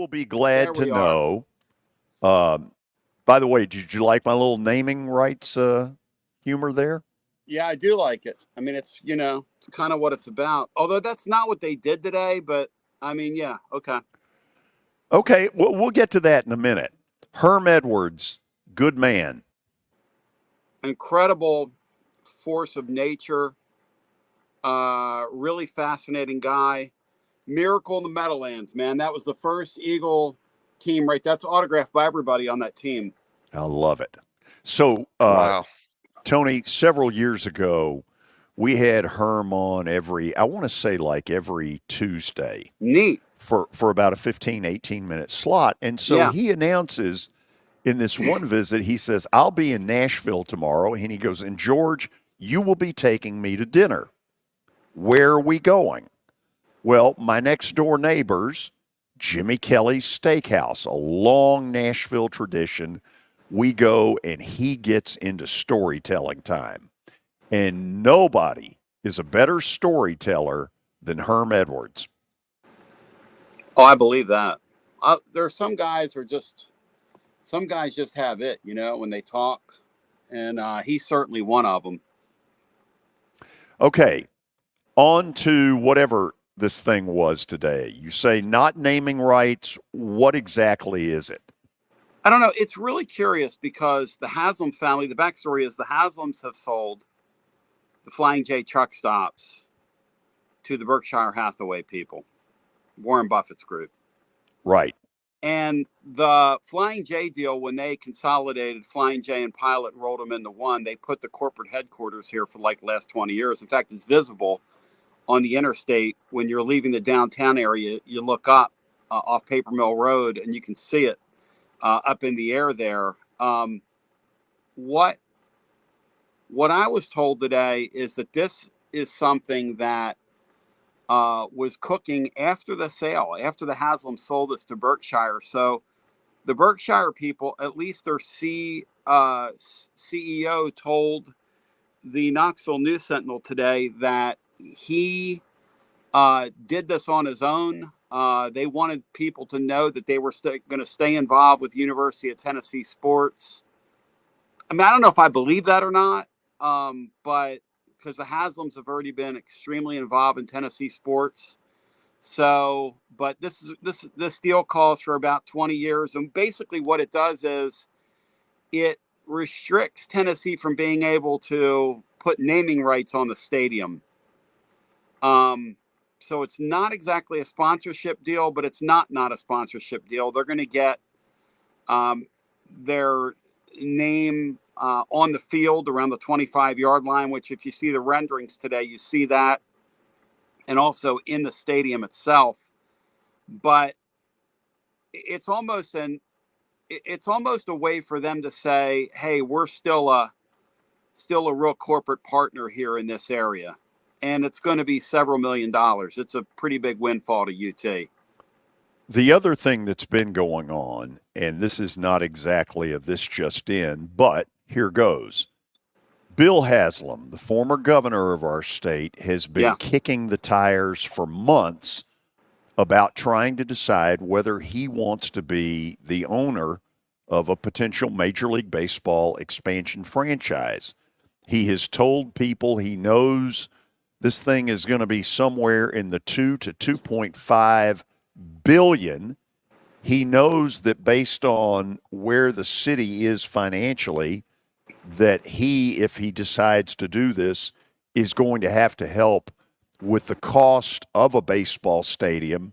will be glad to we are. know. By the way, did you like my little naming rights humor there? Yeah, I do like it. I mean, it's it's kind of what it's about. Although that's not what they did today, but I mean, yeah, okay. Okay, we'll get to that in a minute. Herm Edwards, good man. Incredible force of nature. Really fascinating guy. Miracle in the Meadowlands, man. That was the first Eagle team, right? That's autographed by everybody on that team. I love it. So, Wow. Tony, several years ago, we had Herm on I want to say like every Tuesday Neat. for about a 15, 18-minute slot. And so Yeah. he announces in this one visit, he says, I'll be in Nashville tomorrow. And he goes, and George, you will be taking me to dinner. Where are we going? Well, my next door neighbors, Jimmy Kelly's Steakhouse, a long Nashville tradition. We go and he gets into storytelling time. And nobody is a better storyteller than Herm Edwards. Oh, I believe that. There are some guys just have it, when they talk, and he's certainly one of them. Okay, on to whatever this thing was today. You say not naming rights. What exactly is it? I don't know. It's really curious because the Haslam family, the backstory is the Haslams have sold the Flying J truck stops to the Berkshire Hathaway people, Warren Buffett's group. Right. And the Flying J deal, when they consolidated Flying J and Pilot and rolled them into one, they put the corporate headquarters here for like the last 20 years. In fact, it's visible on the interstate when you're leaving the downtown area. You look up off Paper Mill Road and you can see it up in the air there. What I was told today is that this is something that was cooking after the sale, after the Haslam sold this to Berkshire. So the Berkshire people, at least their CEO, told the Knoxville News Sentinel today that he did this on his own. They wanted people to know that they were going to stay involved with University of Tennessee sports. I mean, I don't know if I believe that or not, but because the Haslams have already been extremely involved in Tennessee sports. So, but this deal calls for about 20 years. And basically what it does is it restricts Tennessee from being able to put naming rights on the stadium. So it's not exactly a sponsorship deal, but it's not a sponsorship deal. They're going to get their name on the field around the 25-yard line, which if you see the renderings today, you see that, and also in the stadium itself. But it's almost a way for them to say, hey, we're still a real corporate partner here in this area. And it's going to be several $1 million. It's a pretty big windfall to UT. The other thing that's been going on, and this is not exactly a this just in, but here goes. Bill Haslam, the former governor of our state, has been kicking the tires for months about trying to decide whether he wants to be the owner of a potential Major League Baseball expansion franchise. He has told people he knows this thing is going to be somewhere in the 2 to 2.5 billion. He knows that based on where the city is financially, that he, if he decides to do this, is going to have to help with the cost of a baseball stadium.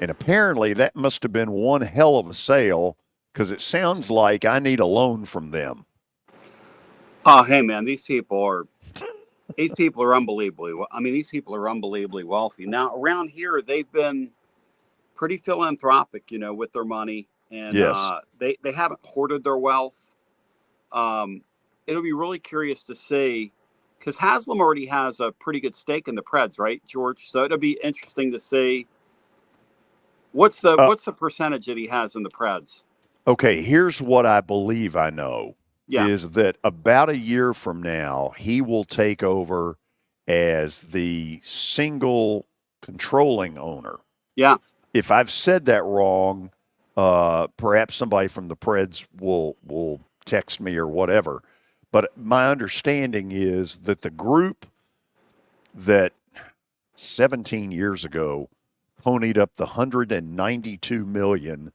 And apparently that must have been one hell of a sale, because it sounds like I need a loan from them. Oh, hey, man, these people are unbelievably. I mean, these people are unbelievably wealthy. Now, around here, they've been pretty philanthropic, with their money, and yes. They haven't hoarded their wealth. It'll be really curious to see, because Haslam already has a pretty good stake in the Preds, right, George? So it'll be interesting to see what's the percentage that he has in the Preds. Okay, here's what I believe I know. Is that about a year from now, he will take over as the single controlling owner. Yeah. If I've said that wrong, Perhaps somebody from the Preds will text me or whatever. But my understanding is that the group that 17 years ago ponied up the 192 million.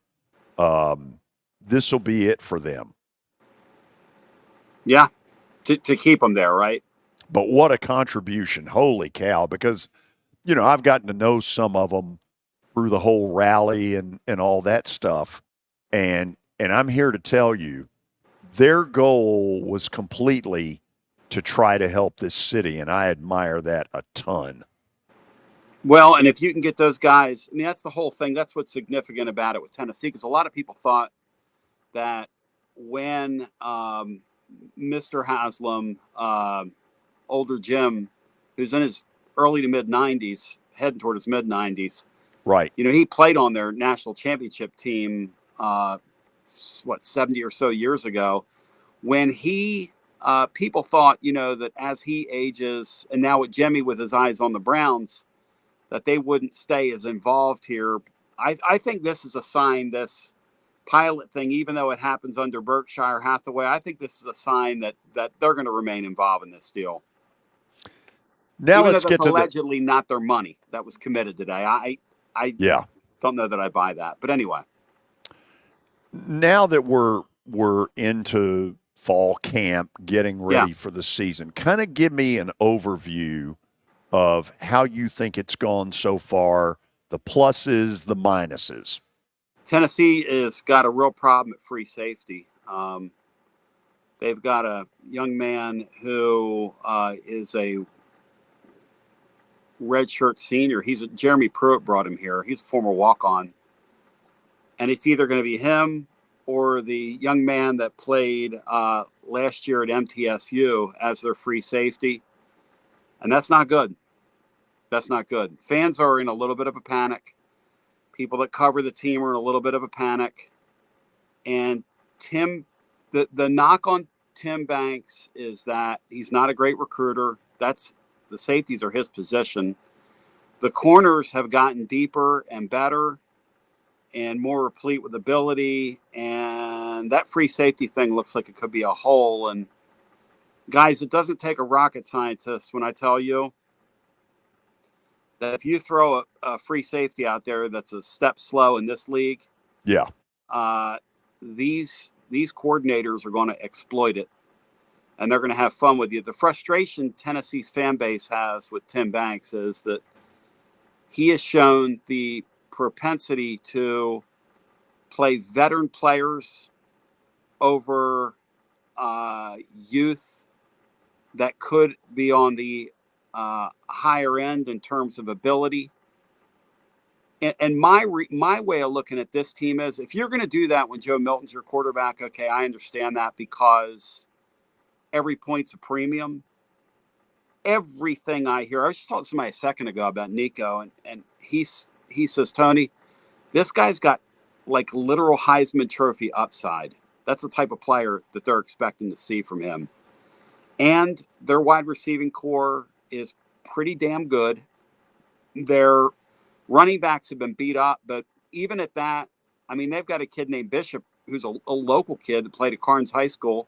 This will be it for them. Yeah, to keep them there, right? But what a contribution. Holy cow. Because, I've gotten to know some of them through the whole rally and all that stuff. And I'm here to tell you, their goal was completely to try to help this city. And I admire that a ton. Well, and if you can get those guys, I mean, that's the whole thing. That's what's significant about it with Tennessee, because a lot of people thought that when Mr. Haslam, older Jim, who's in his early to mid 90s, heading toward his mid 90s, right? He played on their national championship team, 70 or so years ago, when he. People thought, that as he ages, and now with Jimmy with his eyes on the Browns, that they wouldn't stay as involved here. I think this is a sign, this pilot thing, even though it happens under Berkshire Hathaway, I think this is a sign that they're going to remain involved in this deal. Now even let's though get that's to allegedly not their money that was committed today. I don't know that I buy that. But anyway. Now that we're into fall camp, getting ready for the season, kind of give me an overview of how you think it's gone so far, the pluses, the minuses. Tennessee has got a real problem at free safety. They've got a young man who is a redshirt senior. Jeremy Pruitt brought him here. He's a former walk-on. And it's either going to be him or the young man that played last year at MTSU as their free safety. And that's not good. That's not good. Fans are in a little bit of a panic. People that cover the team are in a little bit of a panic. And the knock on Tim Banks is that he's not a great recruiter. The safeties are his position. The corners have gotten deeper and better and more replete with ability. And that free safety thing looks like it could be a hole. And guys, it doesn't take a rocket scientist when I tell you that if you throw a free safety out there that's a step slow in this league, these coordinators are going to exploit it, and they're going to have fun with you. The frustration Tennessee's fan base has with Tim Banks is that he has shown the propensity to play veteran players over youth that could be on the higher end in terms of ability. And my way of looking at this team is, if you're going to do that when Joe Milton's your quarterback, okay, I understand that, because every point's a premium. Everything I hear, I was just talking to somebody a second ago about Nico, and he says, Tony, this guy's got like literal Heisman Trophy upside. That's the type of player that they're expecting to see from him. And their wide receiving core is pretty damn good. Their running backs have been beat up, but even at that, I mean, they've got a kid named Bishop who's a local kid that played at Carnes High School,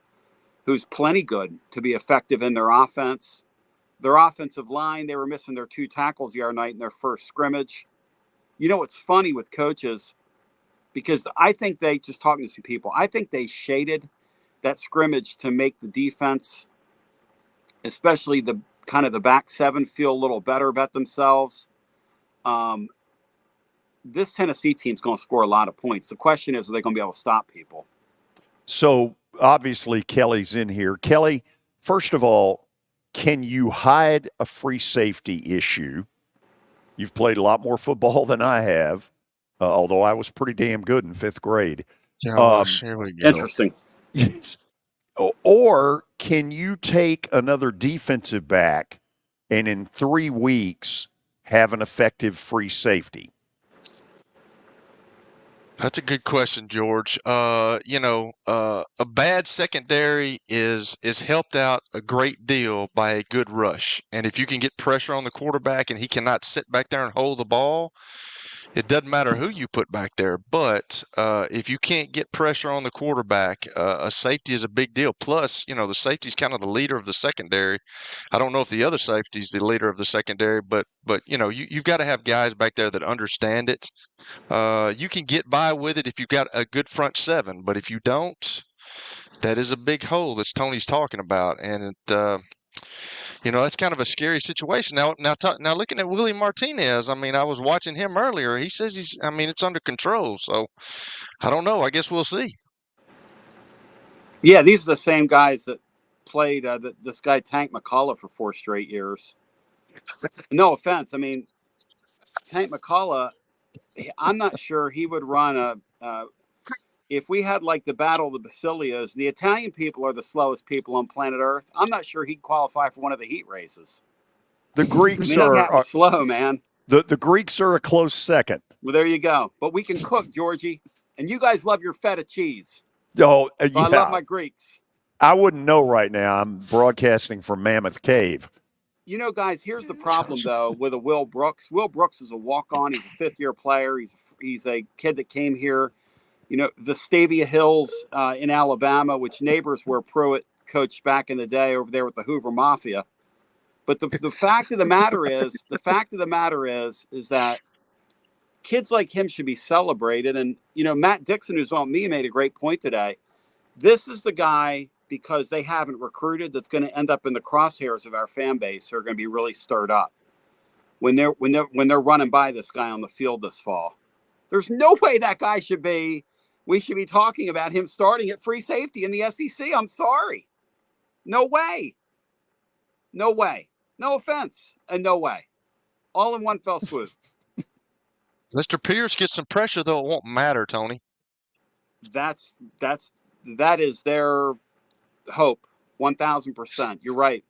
who's plenty good to be effective in their offense. Their offensive line, they were missing their 2 tackles the other night in their first scrimmage. What's funny with coaches, because I think they, just talking to some people, I think they shaded that scrimmage to make the defense, especially the kind of the back 7, feel a little better about themselves. This Tennessee team's going to score a lot of points. The question is, are they going to be able to stop people? So obviously Kelly's in here. Kelly, first of all, can you hide a free safety issue? You've played a lot more football than I have, although I was pretty damn good in 5th grade. Here we go. Interesting. Yes. Or can you take another defensive back and in 3 weeks have an effective free safety? That's a good question, George. A bad secondary is helped out a great deal by a good rush. And if you can get pressure on the quarterback and he cannot sit back there and hold the ball, It doesn't matter who you put back there, but if you can't get pressure on the quarterback, a safety is a big deal. Plus, the safety's kind of the leader of the secondary. I don't know if the other safety's the leader of the secondary, but you've got to have guys back there that understand it. You can get by with it if you've got a good front seven, but if you don't, that is a big hole that Tony's talking about, and that's kind of a scary situation. Now looking at Willie Martinez, I mean, I was watching him earlier. He says it's under control. So I don't know. I guess we'll see. Yeah, these are the same guys that played this guy Tank McCullough for 4 straight years. No offense. I mean, Tank McCullough, I'm not sure he would run if we had like the Battle of the Basilios. The Italian people are the slowest people on planet Earth. I'm not sure he'd qualify for one of the heat races. The Greeks that guy was slow, man. The Greeks are a close second. Well, there you go. But we can cook, Georgie, and you guys love your feta cheese. Oh, So yeah. I love my Greeks. I wouldn't know right now. I'm broadcasting from Mammoth Cave. Guys, here's the problem, though, with a Will Brooks. Will Brooks is a walk-on. He's a 5th-year player. He's a kid that came here, Vestavia Hills in Alabama, which neighbors where Pruitt coached back in the day over there with the Hoover Mafia. But the fact of the matter is that kids like him should be celebrated. And, Matt Dixon, who's on me, made a great point today. This is the guy, because they haven't recruited, that's going to end up in the crosshairs of our fan base, who are going to be really stirred up when they're running by this guy on the field this fall. There's no way that guy we should be talking about him starting at free safety in the SEC. I'm sorry. No way. No way. No offense. And no way. All in one fell swoop. Mr. Pierce gets some pressure, though it won't matter, Tony. That is their hope. 1,000%. You're right.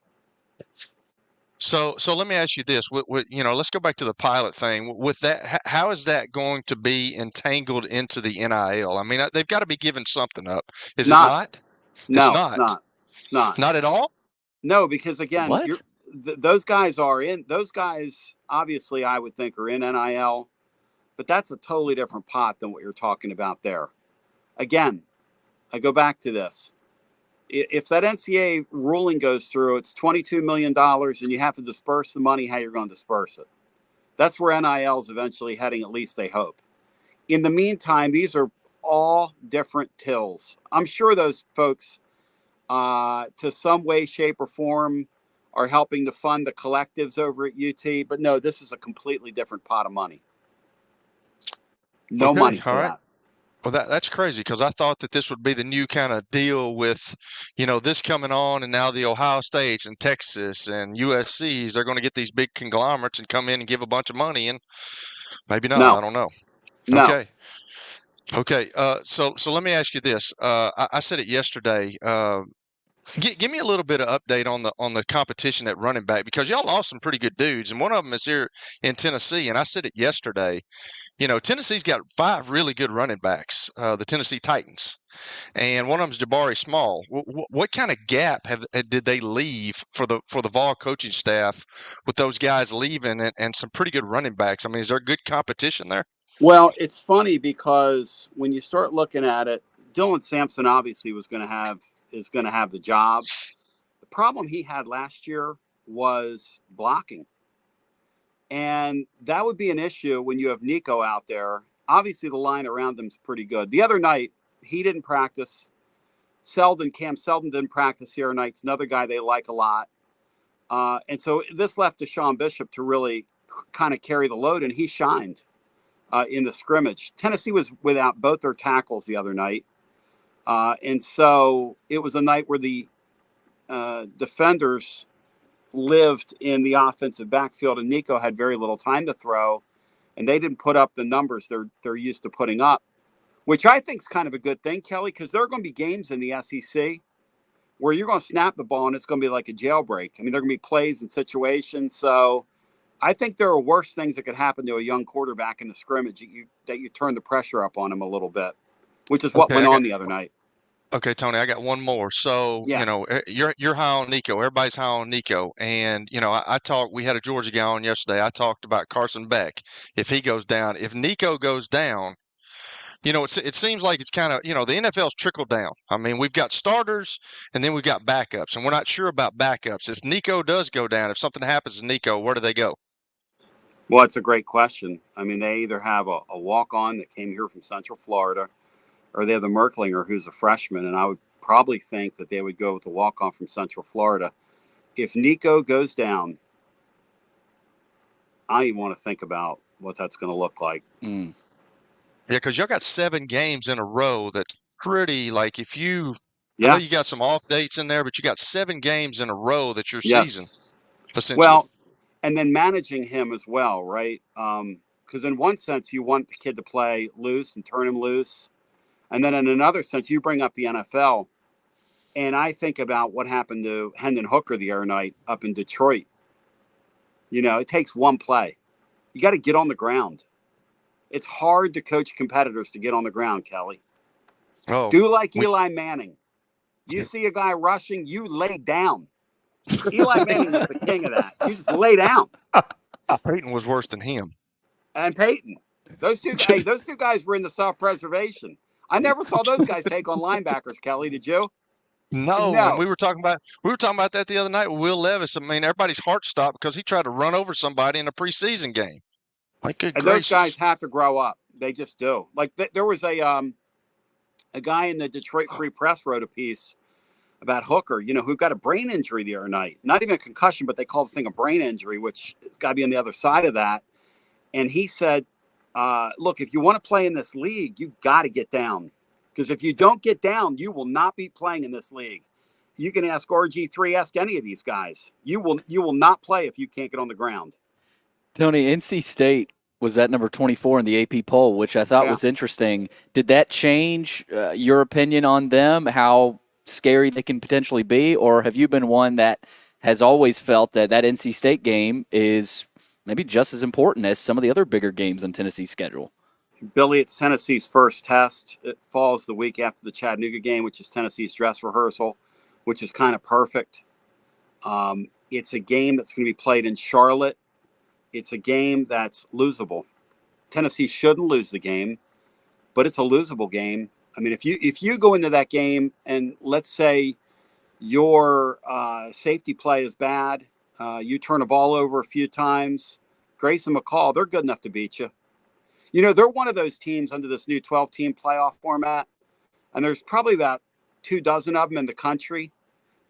So let me ask you this. Let's go back to the pilot thing. With that, how is that going to be entangled into the NIL? I mean, they've got to be giving something up. Is it not? No, it's not. It's not. Not at all? No, because again, What? those guys obviously I would think are in NIL, but that's a totally different pot than what you're talking about there. Again, I go back to this. If that NCAA ruling goes through, it's $22 million and you have to disperse the money how you're going to disperse it. That's where NIL is eventually heading, at least they hope. In the meantime, these are all different tills. I'm sure those folks, to some way, shape, or form, are helping to fund the collectives over at UT. But no, this is a completely different pot of money. No money for that. Well, that's crazy, because I thought that this would be the new kind of deal with, this coming on, and now the Ohio States and Texas and USCs, they're going to get these big conglomerates and come in and give a bunch of money, and maybe not. No. I don't know. No. Okay. So let me ask you this. I said it yesterday. Give me a little bit of update on the competition at running back, because y'all lost some pretty good dudes, and one of them is here in Tennessee. And I said it yesterday. Tennessee's got 5 really good running backs, the Tennessee Titans, and one of them's Jabari Small. What kind of gap did they leave for the Vol coaching staff with those guys leaving and some pretty good running backs? I mean, is there good competition there? Well, it's funny because when you start looking at it, Dylan Sampson obviously is going to have the job. The problem he had last year was blocking. And that would be an issue when you have Nico out there. Obviously, the line around him is pretty good. The other night, he didn't practice. Cam Selden didn't practice the other night. It's another guy they like a lot. And so this left Deshaun Bishop to really kind of carry the load, and he shined in the scrimmage. Tennessee was without both their tackles the other night. And so it was a night where the defenders lived in the offensive backfield, and Nico had very little time to throw, and they didn't put up the numbers they're used to putting up, which I think is kind of a good thing, Kelly, because there are going to be games in the SEC where you're going to snap the ball and it's going to be like a jailbreak. I mean, there are going to be plays and situations. So I think there are worse things that could happen to a young quarterback in the scrimmage that you turn the pressure up on him a little bit, which is what went on the other night. Okay, Tony, I got one more. So, Yeah. you're high on Nico. Everybody's high on Nico. And, we had a Georgia guy on yesterday. I talked about Carson Beck. If he goes down, if Nico goes down, it seems like it's kind of, the NFL's trickled down. I mean, we've got starters and then we've got backups, and we're not sure about backups. If Nico does go down, if something happens to Nico, where do they go? Well, it's a great question. I mean, they either have a walk-on that came here from Central Florida, or they have the Merklinger, who's a freshman, and I would probably think that they would go with the walk-on from Central Florida. If Nico goes down, I don't even want to think about what that's going to look like. Yeah, because y'all got 7 games in a row that's pretty, like, I know you got some off dates in there, but you got 7 games in a row that's your season, essentially. Well, and then managing him as well, right? Because in one sense, you want the kid to play loose and turn him loose. And then in another sense, you bring up the NFL. And I think about what happened to Hendon Hooker the other night up in Detroit. It takes one play. You got to get on the ground. It's hard to coach competitors to get on the ground, Kelly. Oh, do like Eli Manning. You see a guy rushing, you lay down. Eli Manning was the king of that. You just lay down. Peyton was worse than him. And Peyton. Those two guys were in the self-preservation. I never saw those guys take on linebackers, Kelly. Did you? No. And we were talking about that the other night with Will Levis. I mean, everybody's heart stopped because he tried to run over somebody in a preseason game. Like, good gracious. Those guys have to grow up. They just do. Like, there was a guy in the Detroit Free Press wrote a piece about Hooker, who got a brain injury the other night. Not even a concussion, but they call the thing a brain injury, which has got to be on the other side of that. And he said, look, if you want to play in this league, you got to get down. Because if you don't get down, you will not be playing in this league. You can ask RG3, ask any of these guys. You will not play if you can't get on the ground. Tony, NC State was at number 24 in the AP poll, which I thought was interesting. Did that change your opinion on them, how scary they can potentially be? Or have you been one that has always felt that NC State game is maybe just as important as some of the other bigger games on Tennessee's schedule? Billy, it's Tennessee's first test. It falls the week after the Chattanooga game, which is Tennessee's dress rehearsal, which is kind of perfect. It's a game that's going to be played in Charlotte. It's a game that's losable. Tennessee shouldn't lose the game, but it's a losable game. I mean, if you go into that game and let's say your safety play is bad, you turn a ball over a few times, Grayson McCall, they're good enough to beat you. They're one of those teams under this new 12-team playoff format, and there's probably about 24 of them in the country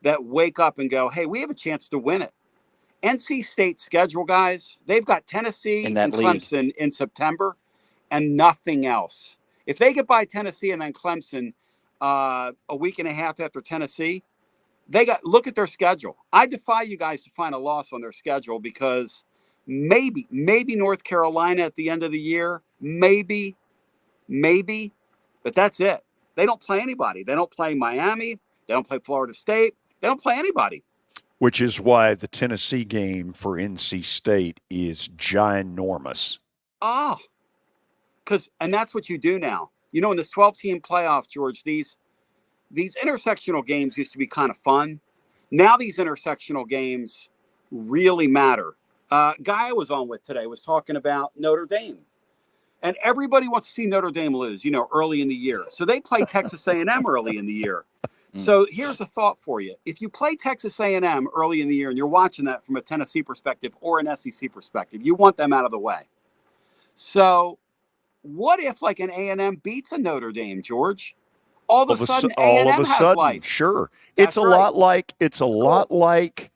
that wake up and go, hey, we have a chance to win it. NC State's schedule, guys, they've got Tennessee and Clemson in September and nothing else. If they get by Tennessee and then Clemson a week and a half after Tennessee, look at their schedule. I defy you guys to find a loss on their schedule because maybe North Carolina at the end of the year, maybe, but that's it. They don't play anybody. They don't play Miami. They don't play Florida State. They don't play anybody. Which is why the Tennessee game for NC State is ginormous. And that's what you do now. In this 12-team playoff, George, these intersectional games used to be kind of fun. Now these intersectional games really matter. Guy I was on with today was talking about Notre Dame. And everybody wants to see Notre Dame lose, early in the year. So they play Texas A&M early in the year. So here's a thought for you. If you play Texas A&M early in the year and you're watching that from a Tennessee perspective or an SEC perspective, you want them out of the way. So what if like an A&M beats a Notre Dame, George? All of a sudden, A&M has life. Sure. That's It's a lot like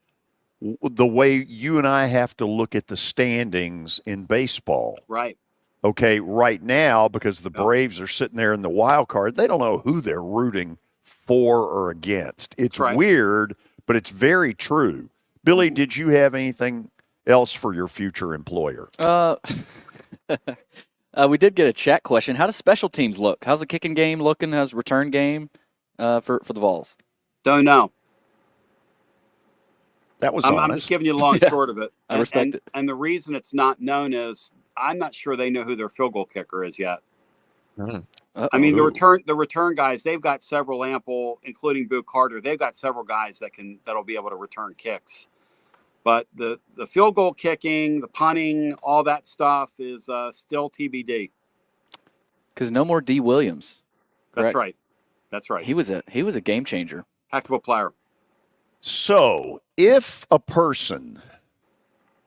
the way you and I have to look at the standings in baseball. Right. Okay, right now, because the Braves are sitting there in the wild card, they don't know who they're rooting for or against. It's weird, but it's very true. Billy, did you have anything else for your future employer? We did get a chat question. How does special teams look? How's the kicking game looking? How's the return game for the Vols? Don't know. That was honest. I'm just giving you the long and short of it. I respect it. And the reason it's not known is I'm not sure they know who their field goal kicker is yet. I mean, Ooh. the return guys, they've got several ample, including Boo Carter. They've got several guys that'll be able to return kicks. But the field goal kicking, the punting, all that stuff is still TBD. Because no more D. Williams. That's Correct? right. That's right. He was a game changer. Heck of a player. So, if a person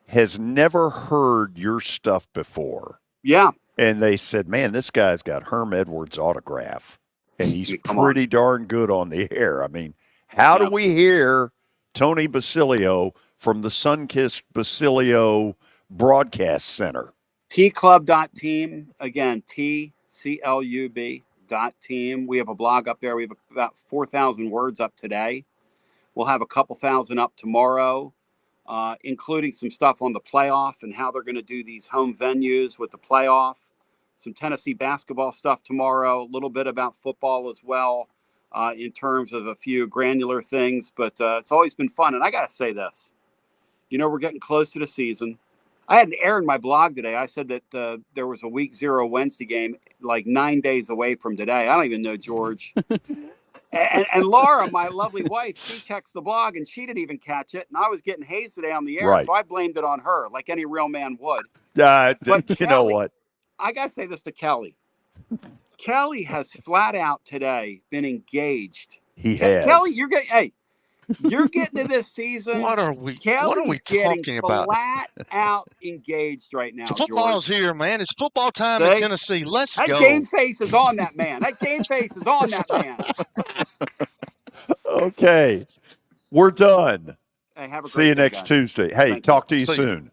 has never heard your stuff before, Yeah. and they said, man, this guy's got Herm Edwards' autograph, and he's Come on. pretty darn good on the air. I mean, how do we hear Tony Basilio from the Sunkissed Basilio Broadcast Center? tclub.team. Again, tclub.team. We have a blog up there. We have about 4,000 words up today. We'll have a couple thousand up tomorrow, including some stuff on the playoff and how they're going to do these home venues with the playoff. Some Tennessee basketball stuff tomorrow, a little bit about football as well, in terms of a few granular things. But it's always been fun. And I got to say this. We're getting close to the season. I had an error in my blog today. I said that there was a week 0 Wednesday game like 9 days away from today. I don't even know, George. And Laura, my lovely wife, she checks the blog, and she didn't even catch it. And I was getting hazed today on the air, Right. so I blamed it on her, like any real man would. But Kelly, know what? I got to say this to Kelly. Kelly has flat out today been engaged. He has. Kelly, you're getting to this season. What are we Kelly's talking about? Flat out engaged right now. Football's George. here, man. It's football time in Tennessee. Let's that go. That game face is on that man. That game face is on that man. Okay. We're done. Hey, have a See great you day, next guys. Tuesday. Hey, Thank talk you. to you See you. soon.